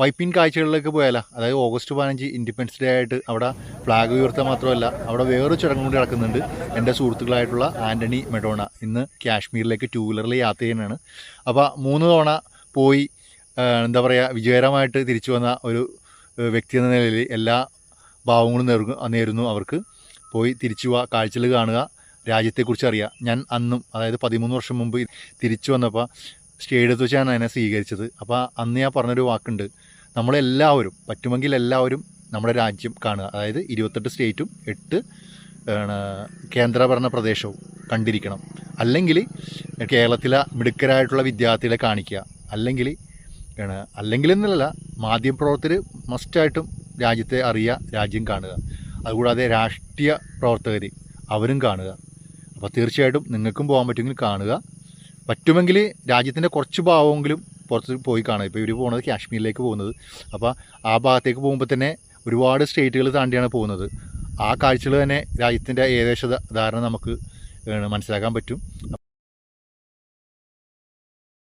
വൈപ്പിൻ കാഴ്ചകളിലേക്ക് പോയാലോ? അതായത് ഓഗസ്റ്റ് 15 ഇൻഡിപെൻഡൻസ് ഡേ ആയിട്ട് അവിടെ ഫ്ലാഗ് ഉയർത്തുക മാത്രമല്ല, അവിടെ വേറൊരു ചടങ്ങ് കൂടി നടക്കുന്നുണ്ട്. എൻ്റെ സുഹൃത്തുക്കളായിട്ടുള്ള ആൻ്റണി മെഡോണ ഇന്ന് കാശ്മീരിലേക്ക് 2 വീലറിൽ യാത്ര ചെയ്യുന്നതാണ്. അപ്പോൾ 3 തവണ പോയി എന്താ പറയുക, വിജയകരമായിട്ട് തിരിച്ചു വന്ന ഒരു വ്യക്തി എന്ന നിലയിൽ എല്ലാ ഭാവങ്ങളും നേരുന്നു അവർക്ക്. പോയി തിരിച്ചു പോവുക, കാഴ്ചകൾ കാണുക, രാജ്യത്തെക്കുറിച്ച് അറിയുക. ഞാൻ അന്നും, അതായത് 13 വർഷം മുമ്പ് തിരിച്ചു വന്നപ്പോൾ സ്റ്റേഡിയത്തിൽ വെച്ച് ഞാൻ അതിനെ സ്വീകരിച്ചത്. അപ്പോൾ അന്ന് ഞാൻ പറഞ്ഞൊരു വാക്കുണ്ട്, നമ്മളെല്ലാവരും പറ്റുമെങ്കിൽ എല്ലാവരും നമ്മുടെ രാജ്യം കാണുക. അതായത് 28 സ്റ്റേറ്റും 8 കേന്ദ്രഭരണ പ്രദേശവും കണ്ടിരിക്കണം. അല്ലെങ്കിൽ കേരളത്തിലെ മിടുക്കരായിട്ടുള്ള വിദ്യാർത്ഥികളെ കാണിക്കുക. അല്ലെങ്കിൽ എന്നല്ല, മാധ്യമപ്രവർത്തകർ മസ്റ്റായിട്ടും രാജ്യത്തെ അറിയുക, രാജ്യം കാണുക. അതുകൂടാതെ രാഷ്ട്രീയ പ്രവർത്തകർ അവരും കാണുക. അപ്പോൾ തീർച്ചയായിട്ടും നിങ്ങൾക്കും പോകാൻ പറ്റുമെങ്കിൽ കാണുക. പറ്റുമെങ്കിൽ രാജ്യത്തിൻ്റെ കുറച്ച് ഭാവമെങ്കിലും പുറത്ത് പോയി കാണുക. ഇപ്പോൾ ഇവർ പോകുന്നത് കാശ്മീരിലേക്ക് പോകുന്നത്. അപ്പോൾ ആ ഭാഗത്തേക്ക് പോകുമ്പോൾ തന്നെ ഒരുപാട് സ്റ്റേറ്റുകൾ താണ്ടിയാണ് പോകുന്നത്. ആ കാഴ്ചകൾ തന്നെ രാജ്യത്തിൻ്റെ ഏകദേശ ധാരണ നമുക്ക് മനസ്സിലാക്കാൻ പറ്റും.